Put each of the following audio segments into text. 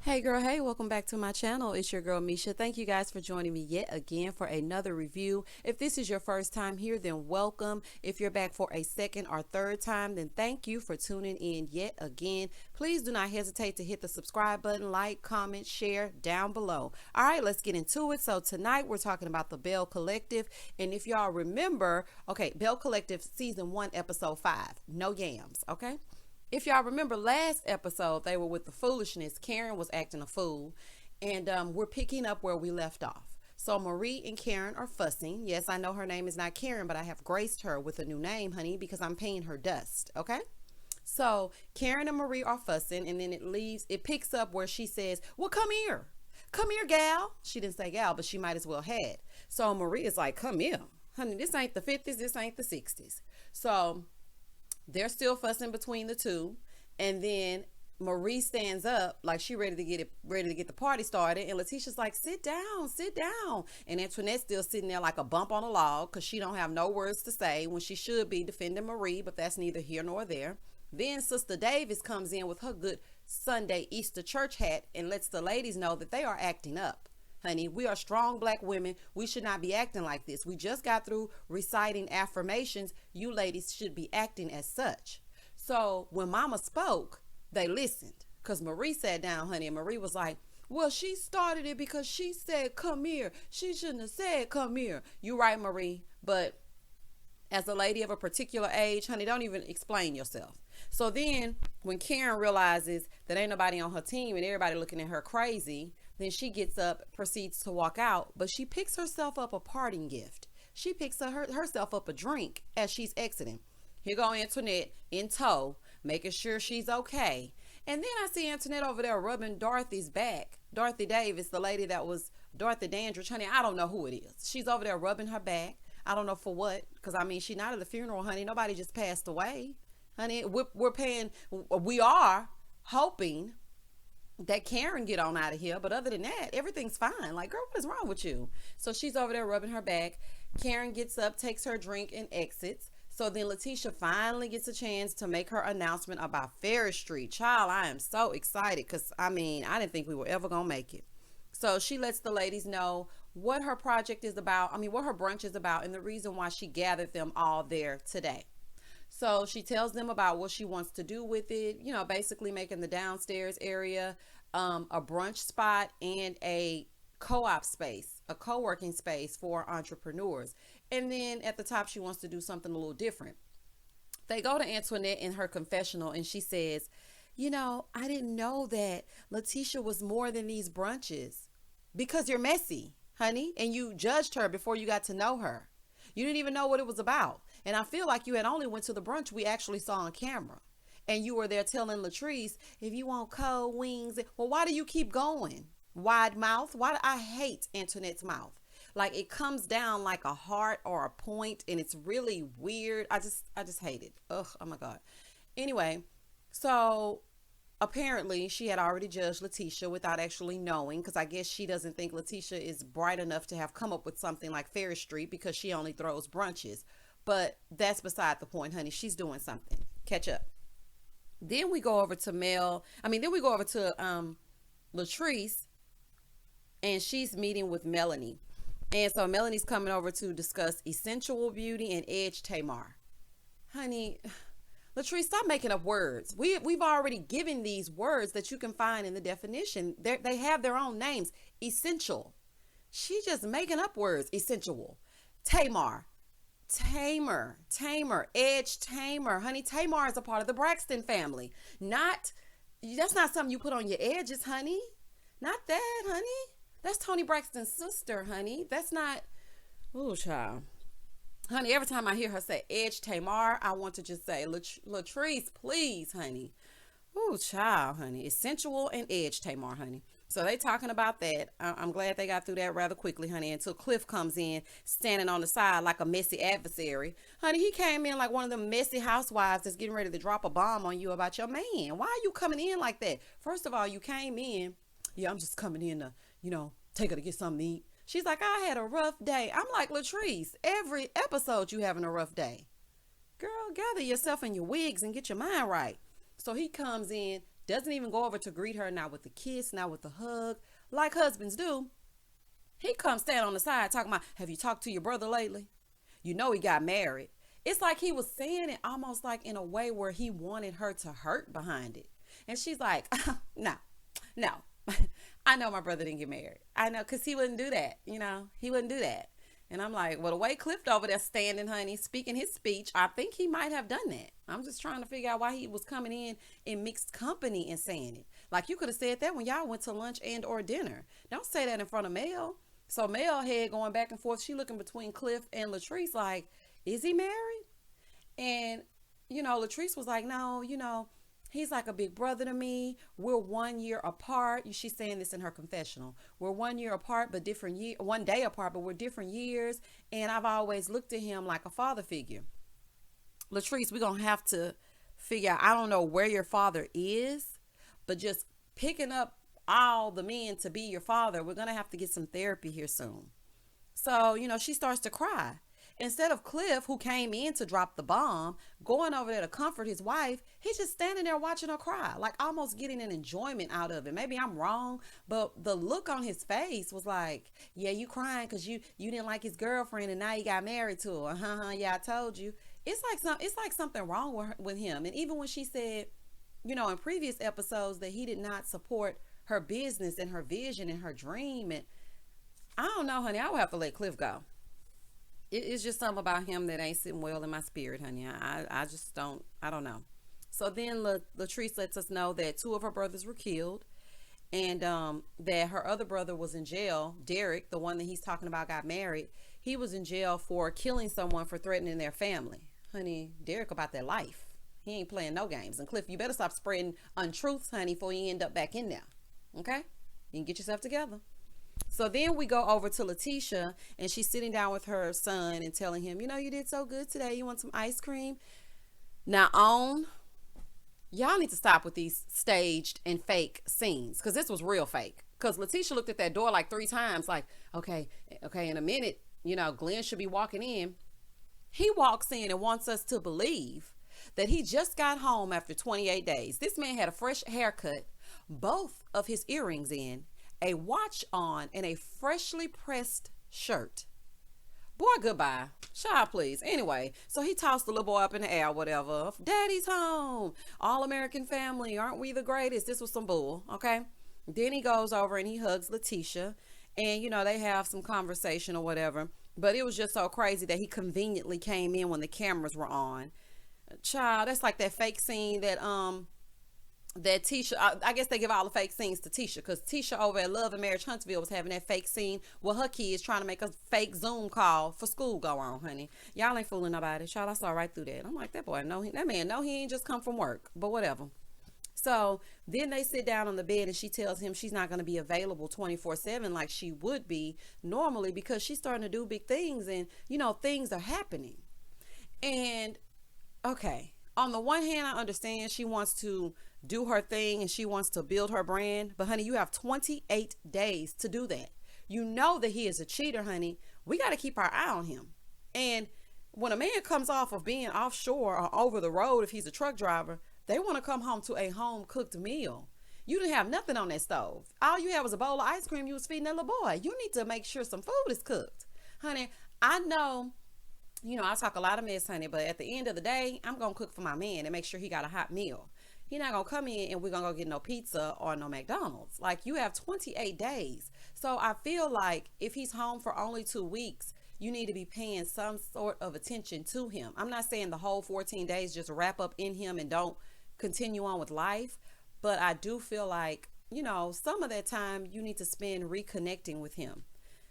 Hey girl, hey, welcome back to my channel. It's your girl Misha. Thank you guys for joining me yet again for another review. If this is your first time here, then welcome. If you're back for a second or third time, then thank you for tuning in yet again. Please do not hesitate to hit the subscribe button, like, comment, share down below. All right, let's get into it. So tonight we're talking about the Belle Collective. And if y'all remember, okay, Belle Collective season 1, episode 5, no yams, okay? If y'all remember last episode, they were with the foolishness. Karen was acting a fool, and we're picking up where we left off. So Marie and Karen are fussing. Yes, I know her name is not Karen, but I have graced her with a new name, honey, because I'm paying her dust, okay? So Karen and Marie are fussing, and then it picks up where she says, well, come here. Come here, gal. She didn't say gal, but she might as well had. So Marie is like, come here. Honey, this ain't the 50s, this ain't the 60s. So they're still fussing between the two, and then Marie stands up like she ready to get the party started, and Letitia's like, sit down, and Antoinette's still sitting there like a bump on a log because she don't have no words to say when she should be defending Marie, but that's neither here nor there. Then Sister Davis comes in with her good Sunday Easter church hat and lets the ladies know that they are acting up. Honey, we are strong black women. We should not be acting like this. We just got through reciting affirmations. You ladies should be acting as such. So when Mama spoke, they listened. Because Marie sat down, honey, and Marie was like, well, she started it because she said, come here. She shouldn't have said, come here. You right, Marie. But as a lady of a particular age, honey, don't even explain yourself. So then when Karen realizes that ain't nobody on her team and everybody looking at her crazy, then she gets up, proceeds to walk out, but she picks herself up a parting gift. She picks herself up a drink as she's exiting. Here go Antoinette in tow, making sure she's okay. And then I see Antoinette over there rubbing Dorothy's back. Dorothy Davis, the lady that was Dorothy Dandridge, honey, I don't know who it is. She's over there rubbing her back. I don't know for what, because I mean, she's not at the funeral, honey. Nobody just passed away. Honey, we are hoping that Karen get on out of here, but other than that, everything's fine. Like, girl, what is wrong with you? So she's over there rubbing her back. Karen gets up, takes her drink, and exits. So then Latesha finally gets a chance to make her announcement about Ferris Street. Child, I am so excited because, I mean, I didn't think we were ever going to make it. So she lets the ladies know what her project is about. I mean, what her brunch is about and the reason why she gathered them all there today. So she tells them about what she wants to do with it, you know, basically making the downstairs area a brunch spot and a co-op space, a co-working space for entrepreneurs. And then at the top, she wants to do something a little different. They go to Antoinette in her confessional and she says, you know, I didn't know that Latesha was more than these brunches because you're messy, honey, and you judged her before you got to know her. You didn't even know what it was about. And I feel like you had only went to the brunch we actually saw on camera. And you were there telling Latrice, if you want cold wings, well, why do you keep going? Wide mouth? Why do I hate Antoinette's mouth? Like it comes down like a heart or a point and it's really weird. I just hate it. Ugh, oh my God. Anyway, so apparently she had already judged Latesha without actually knowing, because I guess she doesn't think Latesha is bright enough to have come up with something like Ferris Street because she only throws brunches. But that's beside the point, honey. She's doing something. Catch up. Then we go over to then we go over to Latrice, and she's meeting with Melanie. And so Melanie's coming over to discuss essential beauty and edge Tamar. Honey, Latrice, stop making up words. We've already given these words that you can find in the definition. They have their own names. Essential. She just making up words. Essential. Tamar. Tamer, edge tamer. Honey, Tamar is a part of the Braxton family. That's not something you put on your edges, honey. Not that, honey. That's Tony Braxton's sister, honey. That's not, oh, child. Honey, every time I hear her say edge Tamar, I want to just say, Latrice, please, honey. Oh, child, honey. It's sensual and edge Tamar, honey. So they talking about that. I'm glad they got through that rather quickly, honey, until Cliff comes in standing on the side like a messy adversary. Honey, he came in like one of them messy housewives that's getting ready to drop a bomb on you about your man. Why are you coming in like that? First of all, you came in, yeah, I'm just coming in to, take her to get something to eat. She's like, I had a rough day. I'm like, Latrice, every episode you having a rough day. Girl, gather yourself in your wigs and get your mind right. So he comes in Doesn't even go over to greet her, not with a kiss, not with a hug, like husbands do. He comes stand on the side talking about, have you talked to your brother lately? You know he got married. It's like he was saying it almost like in a way where he wanted her to hurt behind it. And she's like, no, no. I know my brother didn't get married. I know, because he wouldn't do that. He wouldn't do that. And I'm like, well, the way Cliff over there standing, honey, speaking his speech, I think he might have done that. I'm just trying to figure out why he was coming in mixed company and saying it. Like, you could have said that when y'all went to lunch and or dinner. Don't say that in front of Mel. So Mel had going back and forth. She looking between Cliff and Latrice like, is he married? And, Latrice was like, no, he's like a big brother to me. We're 1 year apart. She's saying this in her confessional. We're 1 year apart, but different year, 1 day apart, but we're different years. And I've always looked at him like a father figure. Latrice, we're going to have to figure out, I don't know where your father is, but just picking up all the men to be your father, we're going to have to get some therapy here soon. So, she starts to cry. Instead of Cliff, who came in to drop the bomb, going over there to comfort his wife, he's just standing there watching her cry, like almost getting an enjoyment out of it. Maybe I'm wrong, but the look on his face was like, yeah, you crying because you didn't like his girlfriend and now you got married to her. Yeah, I told you. It's like something wrong with him. And even when she said, in previous episodes that he did not support her business and her vision and her dream, and I don't know, honey, I would have to let Cliff go. It's just something about him that ain't sitting well in my spirit, honey. I just I don't know. So then Latrice lets us know that 2 of her brothers were killed, and that her other brother was in jail. Derek, the one that he's talking about got married, he was in jail for killing someone for threatening their family. Honey, Derek about their life. He ain't playing no games. And Cliff, you better stop spreading untruths, honey, before you end up back in there. Okay? You can get yourself together. So then we go over to Latesha, and she's sitting down with her son and telling him, you did so good today. You want some ice cream? Now, y'all need to stop with these staged and fake scenes, because this was real fake. Because Latesha looked at that door like 3 times, like, okay, in a minute, Glenn should be walking in. He walks in and wants us to believe that he just got home after 28 days. This man had a fresh haircut, both of his earrings in, a watch on, and a freshly pressed shirt. Boy, goodbye. Child, please. Anyway, so he tossed the little boy up in the air, whatever. Daddy's home. All American family. Aren't we the greatest? This was some bull, okay? Then he goes over and he hugs Latesha, and, they have some conversation or whatever. But it was just so crazy that he conveniently came in when the cameras were on. Child, that's like that fake scene that Tisha, I guess they give all the fake scenes to Tisha, because Tisha over at Love and Marriage Huntsville was having that fake scene with her kids trying to make a fake Zoom call for school go on, honey. Y'all ain't fooling nobody. Child, I saw right through that. I'm like, that man, no, he ain't just come from work, but whatever. So then they sit down on the bed and she tells him she's not going to be available 24/7 like she would be normally, because she's starting to do big things and, things are happening. And okay, on the one hand, I understand she wants to do her thing and she wants to build her brand, but honey, you have 28 days to do that. You know that he is a cheater, honey. We got to keep our eye on him. And when a man comes off of being offshore or over the road, if he's a truck driver, they want to come home to a home cooked meal. You didn't have nothing on that stove. All you had was a bowl of ice cream you was feeding that little boy. You need to make sure some food is cooked. Honey, I know, I talk a lot of mess, honey, but at the end of the day, I'm going to cook for my man and make sure he got a hot meal. He's not going to come in and we're going to go get no pizza or no McDonald's. Like, you have 28 days. So I feel like if he's home for only 2 weeks, you need to be paying some sort of attention to him. I'm not saying the whole 14 days just wrap up in him and don't continue on with life, but I do feel like, some of that time you need to spend reconnecting with him.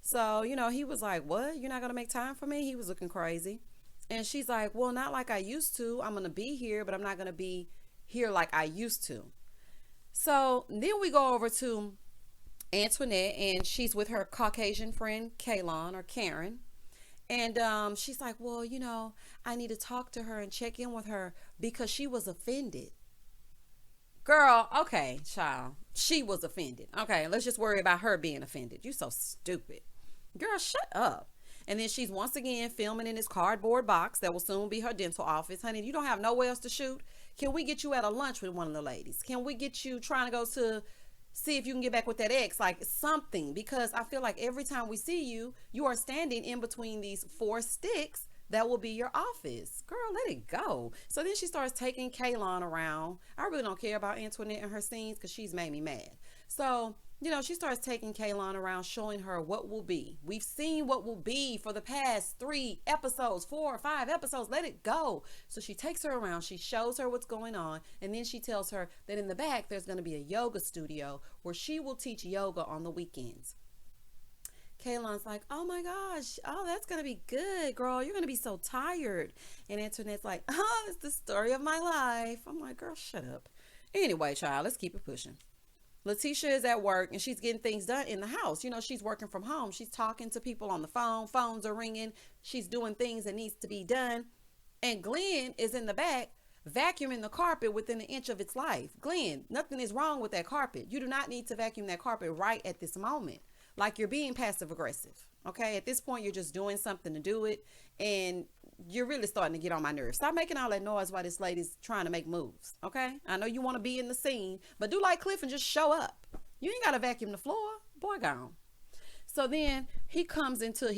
So, he was like, what? You're not going to make time for me? He was looking crazy. And she's like, well, not like I used to. I'm going to be here, but I'm not going to be here like I used to. So then we go over to Antoinette, and she's with her Caucasian friend, Kaylon or Karen. And she's like, well, I need to talk to her and check in with her because she was offended. Girl, okay, child. She was offended. Okay, let's just worry about her being offended. You so stupid. Girl, shut up. And then she's once again filming in this cardboard box that will soon be her dental office. Honey, you don't have nowhere else to shoot. Can we get you at a lunch with one of the ladies? Can we get you trying to go to see if you can get back with that ex, like something? Because I feel like every time we see you, you are standing in between these four sticks that will be your office. Girl, let it go. So then she starts taking Kaylon around. I really don't care about Antoinette and her scenes because she's made me mad. So, she starts taking Kaylon around, showing her what will be. We've seen what will be for the past 3 episodes, 4 or 5 episodes. Let it go. So she takes her around. She shows her what's going on. And then she tells her that in the back, there's going to be a yoga studio where she will teach yoga on the weekends. Kaylon's like, oh my gosh, oh, that's going to be good, girl. You're going to be so tired. And Antoinette's like, oh, it's the story of my life. I'm like, girl, shut up. Anyway, child, let's keep it pushing. Latesha is at work and she's getting things done in the house. She's working from home. She's talking to people on the phone. Phones are ringing. She's doing things that needs to be done. And Glenn is in the back vacuuming the carpet within an inch of its life. Glenn, nothing is wrong with that carpet. You do not need to vacuum that carpet right at this moment. Like, you're being passive aggressive. Okay. At this point, you're just doing something to do it. And you're really starting to get on my nerves. Stop making all that noise while this lady's trying to make moves. Okay. I know you want to be in the scene, but do like Cliff and just show up. You ain't got to vacuum the floor. Boy, gone. So then he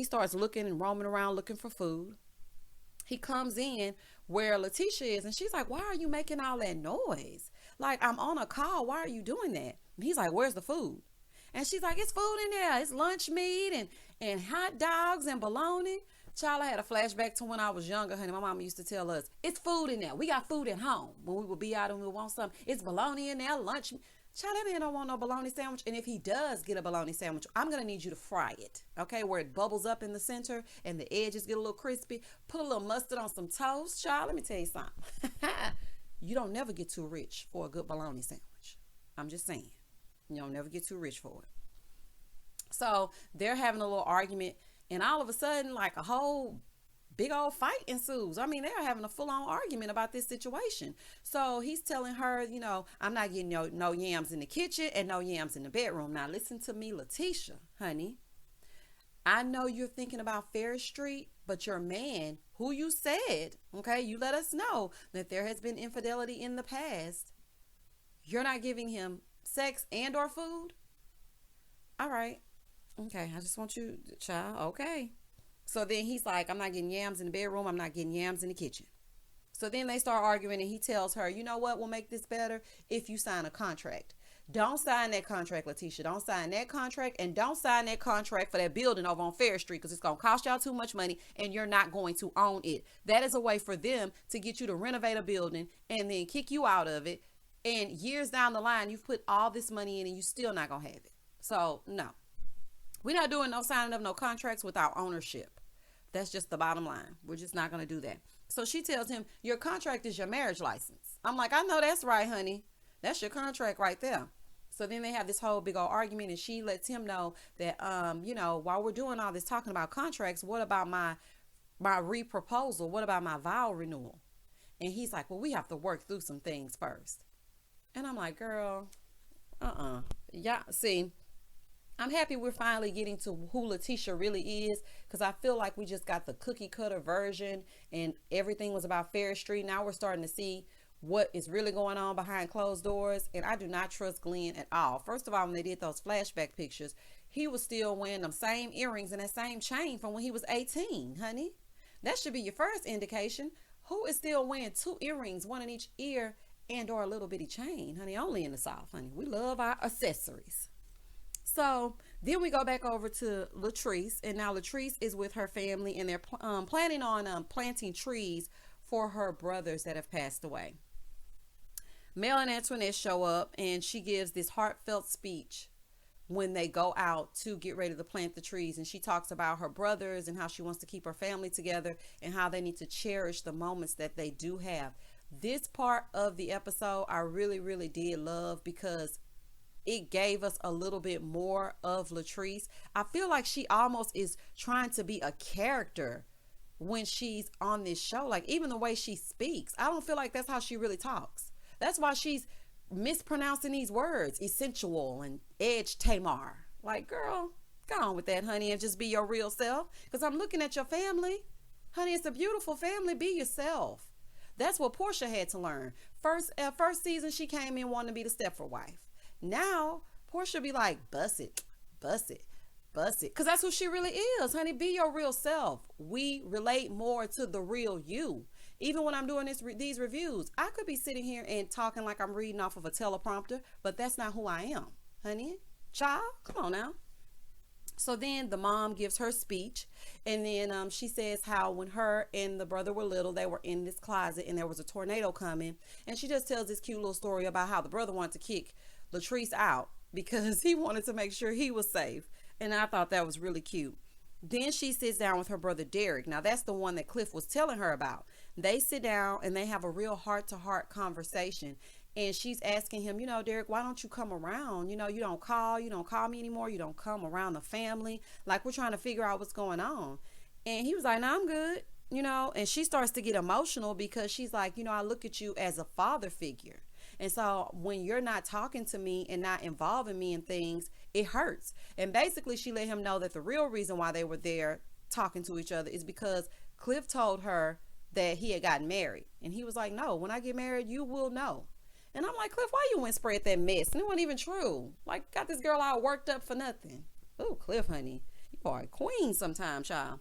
starts looking and roaming around looking for food. He comes in where Latesha is and she's like, why are you making all that noise? Like, I'm on a call. Why are you doing that? And he's like, where's the food? And she's like, it's food in there. It's lunch meat and hot dogs and bologna. Child, I had a flashback to when I was younger, honey. My mama used to tell us, it's food in there. We got food at home. When we would be out and we would want something, it's bologna in there, lunch. Child, that man don't want no bologna sandwich. And if he does get a bologna sandwich, I'm going to need you to fry it, okay, where it bubbles up in the center and the edges get a little crispy. Put a little mustard on some toast. Child, let me tell you something. You don't never get too rich for a good bologna sandwich. I'm just saying. You don't never get too rich for it. So they're having a little argument. And all of a sudden, like, a whole big old fight ensues. I mean, they're having a full-on argument about this situation. So he's telling her, I'm not getting no yams in the kitchen and no yams in the bedroom. Now, listen to me, Latesha, honey. I know you're thinking about Fair Street, but your man, who you said, okay, you let us know that there has been infidelity in the past. You're not giving him sex and or food? All right. Okay, I just want you, child. Okay. So then he's like, I'm not getting yams in the bedroom. I'm not getting yams in the kitchen. So then they start arguing and he tells her, you know what will make this better? If you sign a contract. Don't sign that contract, Latesha. Don't sign that contract, and don't sign that contract for that building over on Fair Street because it's going to cost y'all too much money and you're not going to own it. That is a way for them to get you to renovate a building and then kick you out of it. And years down the line, you've put all this money in and you still not going to have it. So, no. We're not doing no signing of no contracts without ownership. That's just the bottom line. We're just not going to do that. So she tells him, your contract is your marriage license. I'm like, I know that's right, honey. That's your contract right there. So then they have this whole big old argument and she lets him know that, while we're doing all this talking about contracts, what about my re-proposal? What about my vow renewal? And he's like, well, we have to work through some things first. And I'm like, girl, yeah, see, I'm happy we're finally getting to who Latesha really is, because I feel like we just got the cookie cutter version and everything was about Fair Street. Now we're starting to see what is really going on behind closed doors. And I do not trust Glenn at all. First of all, when they did those flashback pictures, he was still wearing them same earrings and that same chain from when he was 18, honey. That should be your first indication. Who is still wearing 2 earrings, one in each ear and or a little bitty chain, honey? Only in the South, honey. We love our accessories. So then we go back over to Latrice, and now Latrice is with her family, and they're planning on planting trees for her brothers that have passed away. Mel and Antoinette show up, and she gives this heartfelt speech when they go out to get ready to plant the trees, and she talks about her brothers and how she wants to keep her family together and how they need to cherish the moments that they do have. This part of the episode I really, really did love because it gave us a little bit more of Latrice. I feel like she almost is trying to be a character when she's on this show. Like, even the way she speaks, I don't feel like that's how she really talks. That's why she's mispronouncing these words, essential and edge Tamar. Like, girl, go on with that, honey, and just be your real self. Because I'm looking at your family. Honey, it's a beautiful family. Be yourself. That's what Portia had to learn. First season, she came in wanting to be the Stepford wife. Now, Portia be like, bust it, bust it, bust it. Because that's who she really is, honey. Be your real self. We relate more to the real you. Even when I'm doing these reviews, I could be sitting here and talking like I'm reading off of a teleprompter, but that's not who I am, honey. Child, come on now. So then the mom gives her speech, and then she says how when her and the brother were little, they were in this closet and there was a tornado coming. And she just tells this cute little story about how the brother wanted to kick Latrice out because he wanted to make sure he was safe. And I thought that was really cute. Then she sits down with her brother Derek. Now that's the one that Cliff was telling her about. They sit down and they have a real heart-to-heart conversation. And she's asking him, Derek, why don't you come around? You don't call me anymore. You don't come around the family. Like, we're trying to figure out what's going on. And he was like, no, I'm good, and she starts to get emotional because she's like, I look at you as a father figure. And so when you're not talking to me and not involving me in things, it hurts. And basically she let him know that the real reason why they were there talking to each other is because Cliff told her that he had gotten married. And he was like, no, when I get married, you will know. And I'm like, Cliff, why you went spread that mess? And it wasn't even true. Like, got this girl all worked up for nothing. Oh, Cliff, honey, you are a queen sometimes, child.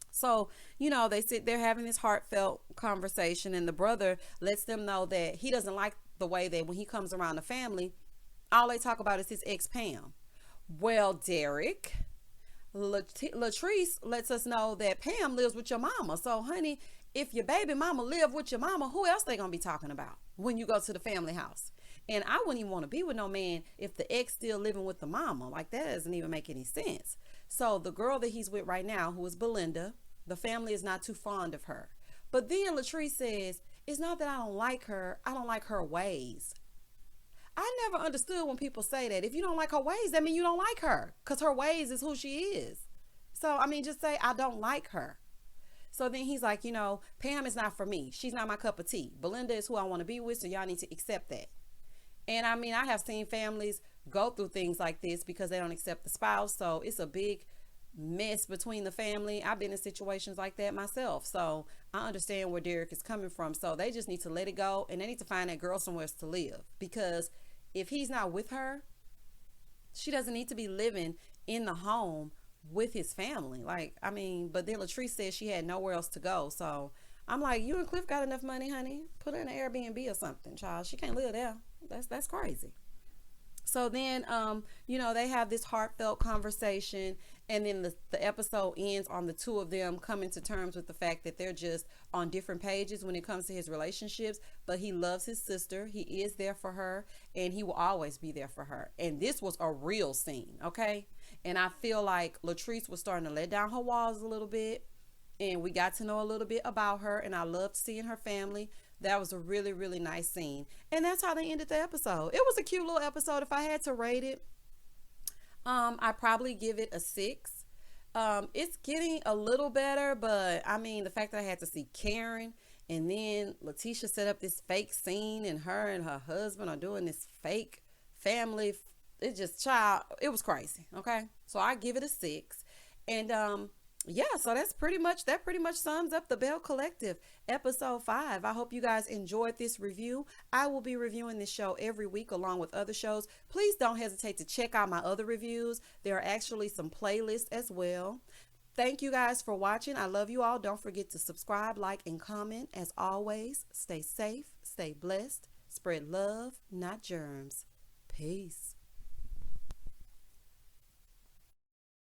So, they sit there having this heartfelt conversation, and the brother lets them know that he doesn't like the way that when he comes around the family, all they talk about is his ex Pam. Well, Derek, Latrice lets us know that Pam lives with your mama. So, honey, if your baby mama live with your mama, who else they gonna be talking about when you go to the family house? And I wouldn't even want to be with no man if the ex still living with the mama. Like, that doesn't even make any sense. So the girl that he's with right now, who is Belinda, the family is not too fond of her. But then Latrice says, it's not that I don't like her, I don't like her ways. I never understood when people say that. If you don't like her ways, that means you don't like her, because her ways is who she is. So, just say, I don't like her. So then he's like, Pam is not for me. She's not my cup of tea. Belinda is who I want to be with, so y'all need to accept that. And I have seen families go through things like this because they don't accept the spouse. So it's a big mess between the family. I've been in situations like that myself. So I understand where Derek is coming from. So they just need to let it go, and they need to find that girl somewhere to live, because if he's not with her, she doesn't need to be living in the home with his family. But then Latrice said she had nowhere else to go. So I'm like, you and Cliff got enough money, honey. Put her in an Airbnb or something, child. She can't live there. That's crazy. So then, they have this heartfelt conversation, and then the episode ends on the two of them coming to terms with the fact that they're just on different pages when it comes to his relationships, but he loves his sister. He is there for her, and he will always be there for her. And this was a real scene, okay? And I feel like Latrice was starting to let down her walls a little bit, and we got to know a little bit about her, and I loved seeing her family. That was a really, really nice scene. And that's how they ended the episode. It was a cute little episode. If I had to rate it, I'd probably give it a 6. It's getting a little better, but the fact that I had to see Karen, and then Latesha set up this fake scene, and her and her husband are doing this fake family. It was crazy. Okay. So I give it a 6. And, so that pretty much sums up the Belle Collective episode 5. I hope you guys enjoyed this review. I will be reviewing this show every week along with other shows. Please don't hesitate to check out my other reviews. There are actually some playlists as well. Thank you guys for watching. I love you all. Don't forget to subscribe, like, and comment. As always, stay safe, stay blessed, spread love, not germs. Peace.